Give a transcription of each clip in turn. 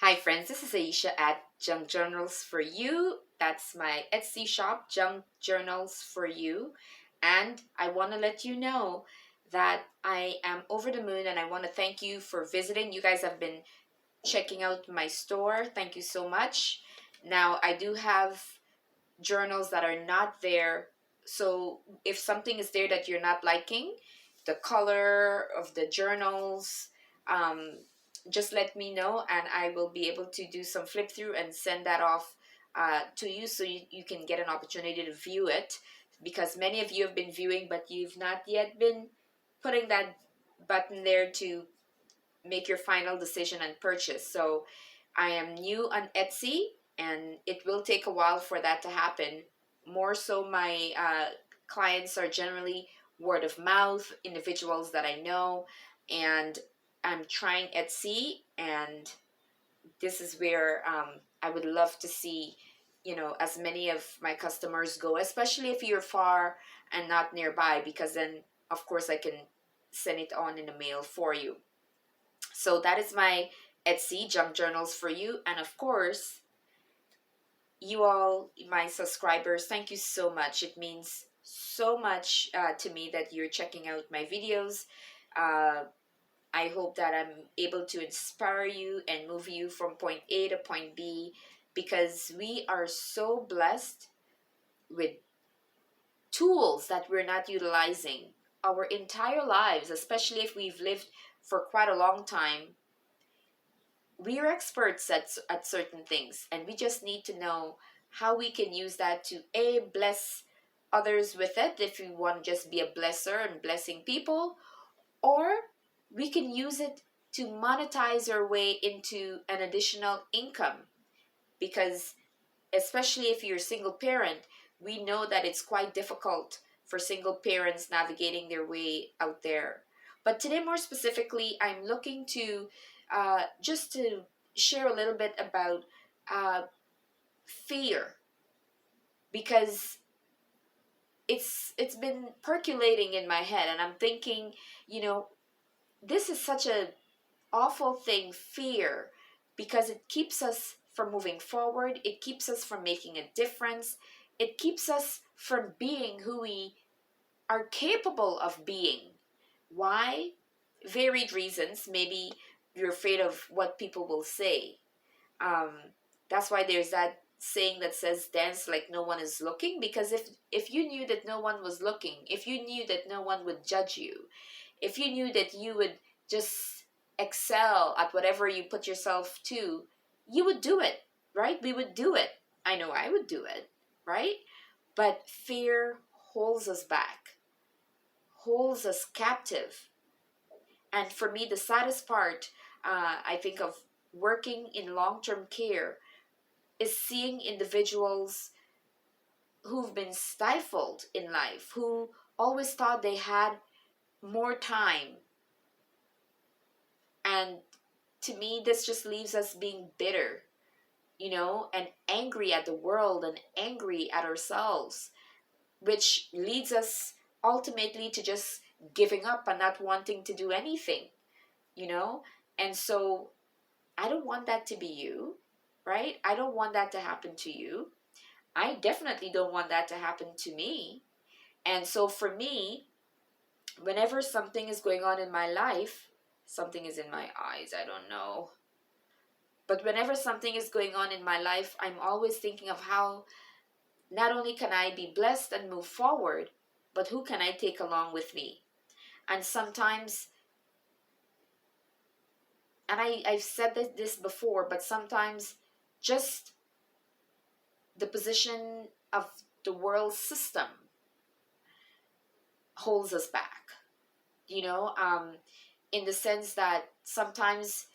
Hi friends, this is Ayesha at Junk Journals for You. That's my Etsy shop, Junk Journals for You. And I want to let you know that I am over the moon and I want to thank you for visiting. You guys have been checking out my store. Thank you so much. Now, I do have journals that are not there. So if something is there that you're not liking, the color of the journals, um, just let me know and I will be able to do some flip through and send that off to you so you can get an opportunity to view it, because many of you have been viewing but you've not yet been putting that button there to make your final decision and purchase. So I am new on Etsy and it will take a while for that to happen. More so, my clients are generally word of mouth, individuals that I know, and I'm trying Etsy, and this is where I would love to see, as many of my customers go, especially if you're far and not nearby, because then, of course, I can send it on in the mail for you. So that is my Etsy junk journals for you. And of course, you all, my subscribers, thank you so much. It means so much to me that you're checking out my videos. Uh, I hope that I'm able to inspire you and move you from point A to point B, because we are so blessed with tools that we're not utilizing our entire lives, especially if we've lived for quite a long time. We're experts at certain things, and we just need to know how we can use that to bless others with it, if we want to just be a blesser and blessing people, or we can use it to monetize our way into an additional income, because especially if you're a single parent, we know that it's quite difficult for single parents navigating their way out there. But today, more specifically, I'm looking to just to share a little bit about uh, fear, because it's been percolating in my head, and I'm thinking, you know, this is such a awful thing, fear, because it keeps us from moving forward, it keeps us from making a difference, it keeps us from being who we are capable of being. Why? Varied reasons. Maybe you're afraid of what people will say. um, that's why there's that saying that says dance like no one is looking, because if you knew that no one was looking, if you knew that no one would judge you, if you knew that you would just excel at whatever you put yourself to, you would do it, right? We would do it. I know I would do it, right? But fear holds us back, holds us captive. And for me, the saddest part, I think, of working in long term care is seeing individuals who've been stifled in life, who always thought they had more time. And to me, this just leaves us being bitter, and angry at the world and angry at ourselves, which leads us ultimately to just giving up and not wanting to do anything, you know? And so I don't want that to be you, right? I don't want that to happen to you. I definitely don't want that to happen to me. And so for me, whenever something is going on in my life, something is in my eyes, I don't know. But whenever something is going on in my life, I'm always thinking of how not only can I be blessed and move forward, but who can I take along with me? And sometimes, and I've said this before, but sometimes just the position of the world system holds us back, in the sense that sometimes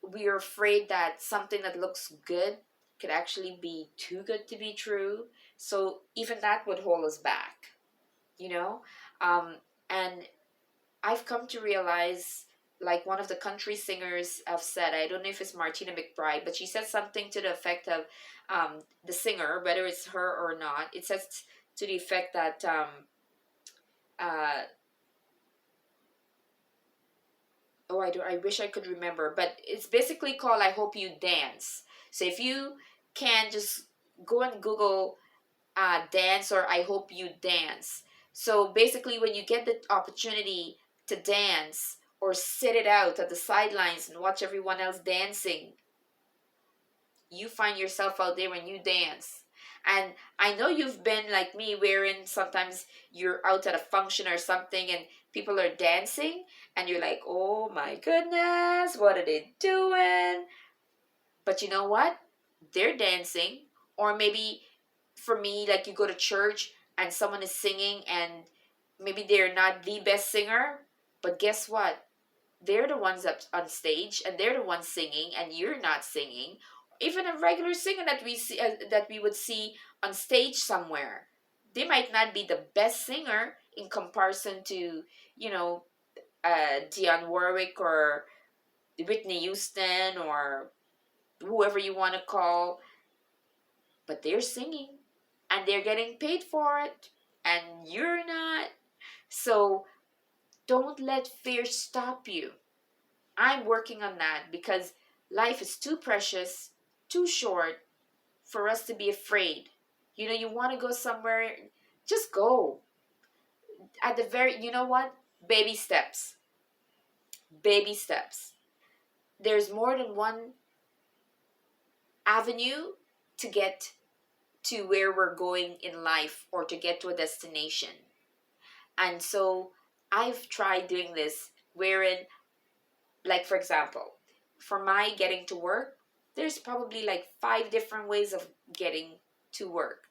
we are afraid that something that looks good could actually be too good to be true. So even that would hold us back, you know? Um, and I've come to realize, like one of the country singers have said, I don't know if it's Martina McBride, but she said something to the effect of, the singer, whether it's her or not, it says to the effect that uh, Oh, I wish I could remember, but it's basically called I Hope You Dance. So if you can just go and Google dance or I Hope You Dance. So basically, when you get the opportunity to dance or sit it out at the sidelines and watch everyone else dancing, you find yourself out there when you dance. And I know you've been like me, wherein sometimes you're out at a function or something and people are dancing, and you're like, oh my goodness, what are they doing? But you know what? They're dancing. Or maybe for me, like you go to church and someone is singing and maybe they're not the best singer, but guess what? They're the ones up on stage and they're the ones singing and you're not singing. Even a regular singer that we see that we would see on stage somewhere, they might not be the best singer in comparison to, you know, Dionne Warwick or Whitney Houston or whoever you want to call, but they're singing and they're getting paid for it and you're not. So don't let fear stop you. I'm working on that because life is too precious, too short for us to be afraid. You know, you want to go somewhere, just go. At the very, you know what? Baby steps. Baby steps. There's more than one avenue to get to where we're going in life or to get to a destination. And so I've tried doing this wherein, like, for example, for my getting to work, there's probably like five different ways of getting to work.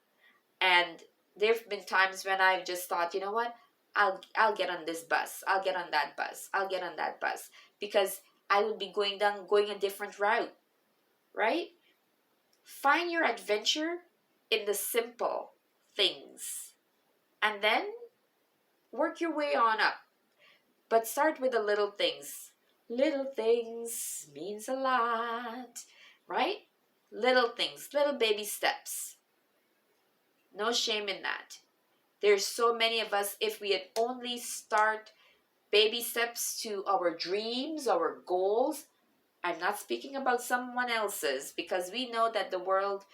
And there've been times when I've just thought, you know what? I'll get on this bus. I'll get on that bus. I'll get on that bus because I would be going a different route, right? Find your adventure in the simple things and then work your way on up. But start with the little things. Little things means a lot, right? Little things, little baby steps. No shame in that. There's so many of us, if we had only start baby steps to our dreams, our goals. I'm not speaking about someone else's because we know that the world,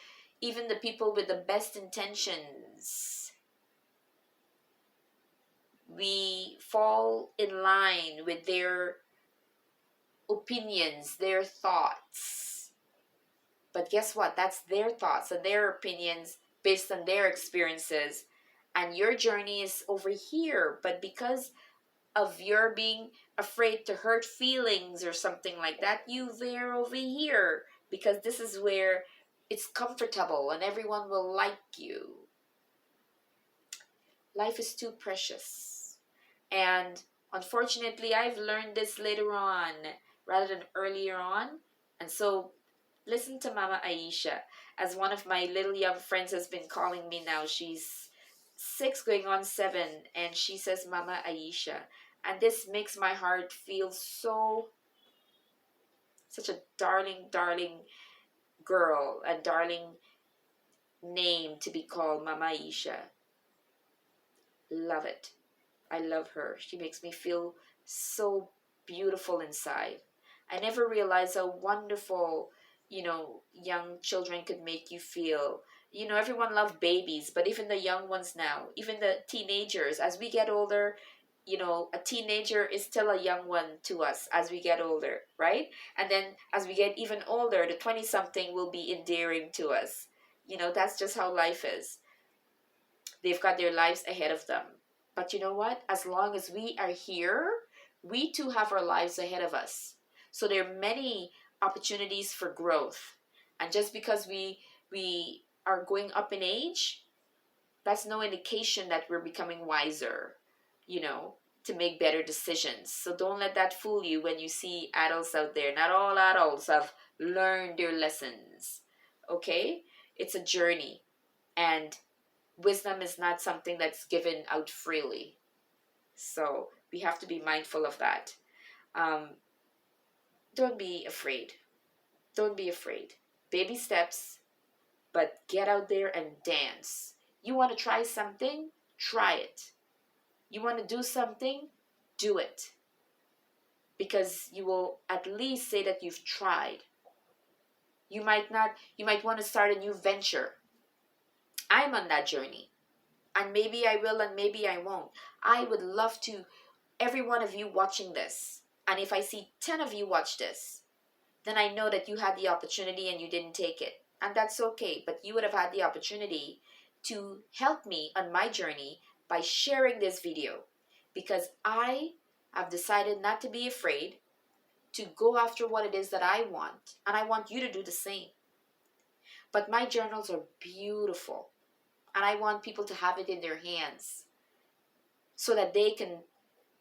even the people with the best intentions, we fall in line with their opinions, their thoughts. But guess what? That's their thoughts and their opinions based on their experiences. And your journey is over here. But because of your being afraid to hurt feelings or something like that, you veer over here. Because this is where it's comfortable and everyone will like you. Life is too precious. And unfortunately, I've learned this later on rather than earlier on. And so listen to Mama Ayesha. As one of my little young friends has been calling me now, she's 6 going on 7, and she says Mama Ayesha. And this makes my heart feel such a darling, darling girl, a darling name to be called Mama Ayesha. Love it. I love her. She makes me feel so beautiful inside. I never realized how wonderful, young children could make you feel. Everyone loves babies, but even the young ones now, even the teenagers, as we get older, a teenager is still a young one to us as we get older, right? And then as we get even older, the 20 something will be endearing to us. That's just how life is. They've got their lives ahead of them. But you know what? As long as we are here, we too have our lives ahead of us. So there are many opportunities for growth. And just because we are going up in age, that's no indication that we're becoming wiser, to make better decisions. So don't let that fool you when you see adults out there. Not all adults have learned their lessons. Okay? It's a journey. And wisdom is not something that's given out freely. So we have to be mindful of that. Um, don't be afraid. Don't be afraid. Baby steps, but get out there and dance. You want to try something? Try it. You want to do something? Do it. because you will at least say that you've tried. You might not, you might want to start a new venture. I'm on that journey. And maybe I will and maybe I won't. I would love to, every one of you watching this, and if I see 10 of you watch this, then I know that you had the opportunity and you didn't take it. And that's okay, but you would have had the opportunity to help me on my journey by sharing this video, because I have decided not to be afraid to go after what it is that I want, and I want you to do the same. But my journals are beautiful, and I want people to have it in their hands so that they can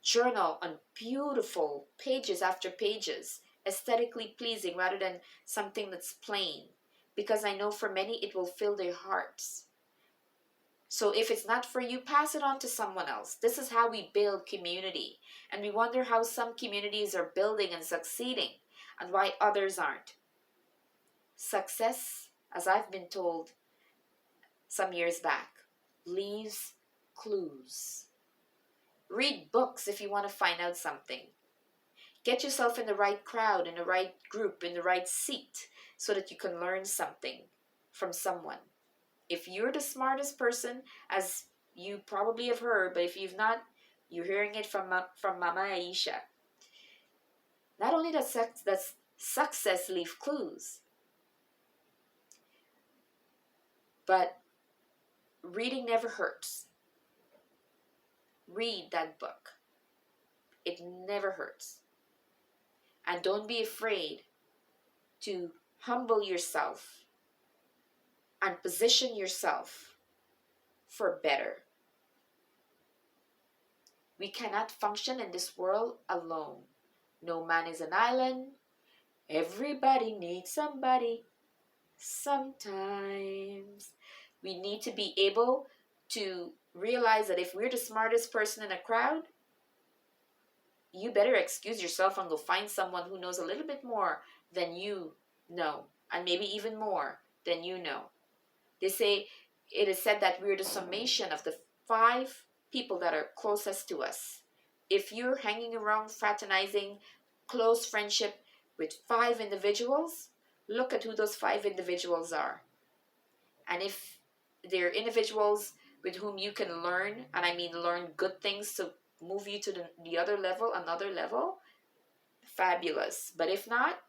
journal on beautiful pages after pages, aesthetically pleasing rather than something that's plain. Because I know for many it will fill their hearts. So if it's not for you, pass it on to someone else. This is how we build community. And we wonder how some communities are building and succeeding and why others aren't. Success, as I've been told some years back, leaves clues. Read books if you want to find out something. Get yourself in the right crowd, in the right group, in the right seat so that you can learn something from someone. If you're the smartest person, as you probably have heard, but if you've not, you're hearing it from Mama Ayesha. Not only does success leave clues, but reading never hurts. Read that book. It never hurts. And don't be afraid to humble yourself and position yourself for better. We cannot function in this world alone. No man is an island. Everybody needs somebody sometimes. We need to be able to realize that if we're the smartest person in a crowd, you better excuse yourself and go find someone who knows a little bit more than you know, and maybe even more than you know. They say, it is said that we're the summation of the 5 people that are closest to us. If you're hanging around fraternizing, close friendship with 5 individuals, look at who those 5 individuals are. And if they're individuals with whom you can learn, and I mean learn good things to move you to the other level, another level, fabulous. But if not,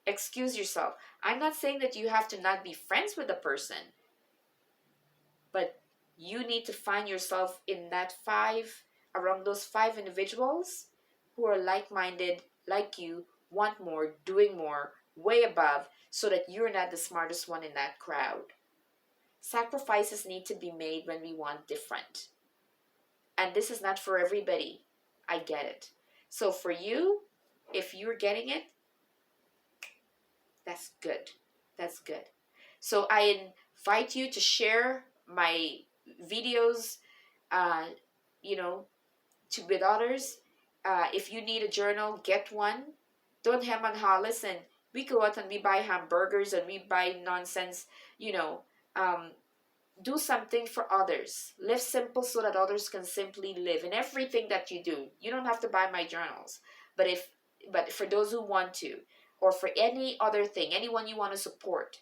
excuse yourself. I'm not saying that you have to not be friends with the person, but you need to find yourself in that 5, around those 5 individuals who are like-minded, like you, want more, doing more, way above, so that you're not the smartest one in that crowd. Sacrifices need to be made when we want different. And this is not for everybody. I get it. So for you, if you're getting it, that's good. That's good. So I invite you to share my videos, uh, you know, with others. If you need a journal, get one. Don't hem and haw. Listen, we go out and we buy hamburgers and we buy nonsense, you know. Do something for others. Live simple so that others can simply live in everything that you do. You don't have to buy my journals, but for those who want to, or for any other thing, anyone you want to support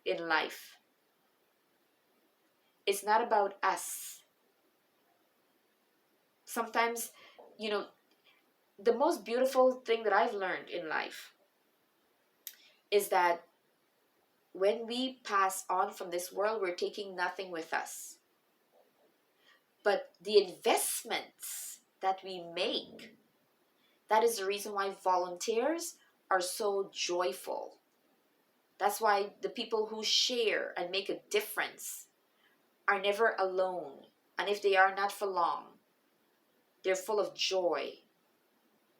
in life, it's not about us. Sometimes, you know, the most beautiful thing that I've learned in life is that when we pass on from this world, we're taking nothing with us. But the investments that we make, that is the reason why volunteers are so joyful. That's why the people who share and make a difference are never alone. And if they are, not for long. They're full of joy.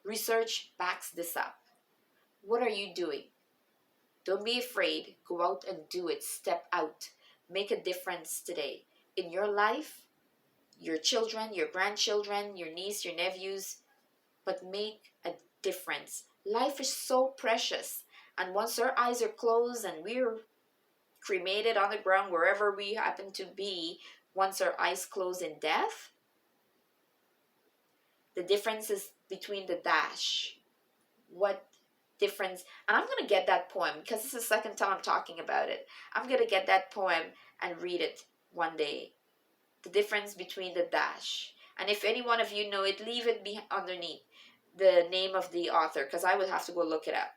Research backs this up. What are you doing? Don't be afraid. Go out and do it. Step out. Make a difference today in your life, your children, your grandchildren, your niece, your nephews, but make a difference. Life is so precious. And once our eyes are closed and we're cremated on the ground, wherever we happen to be, once our eyes close in death, the difference is between the dash? What difference? And I'm going to get that poem because this is the second time I'm talking about it. I'm going to get that poem and read it one day. The difference between the dash. And if any one of you know it, leave it underneath the name of the author, because I would have to go look it up,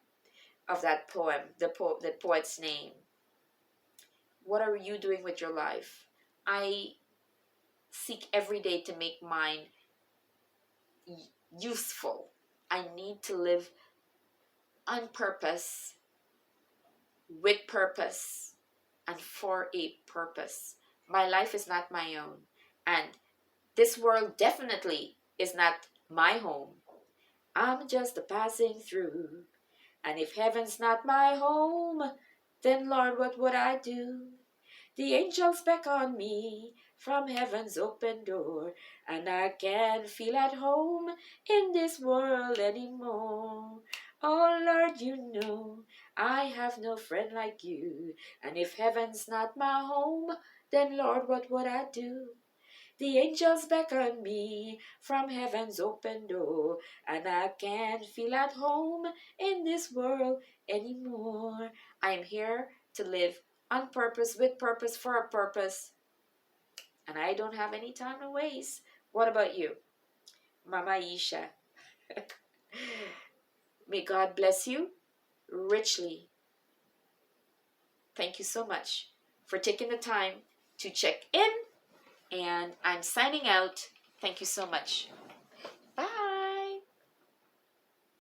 of that poem, the poet's name. What are you doing with your life? I seek every day to make mine useful. I need to live on purpose, with purpose, and for a purpose. My life is not my own, and this world definitely is not my home. I'm just a passing through, and if heaven's not my home, then Lord, what would I do? The angels beckon me from heaven's open door, and I can't feel at home in this world anymore. Oh Lord, you know I have no friend like you, and if heaven's not my home, then Lord, what would I do? The angels beckon me from heaven's open door, and I can't feel at home in this world anymore. I am here to live on purpose, with purpose, for a purpose, and I don't have any time to waste. What about you, Mama Ayesha? May God bless you richly. Thank you so much for taking the time to check in, and I'm signing out. Thank you so much.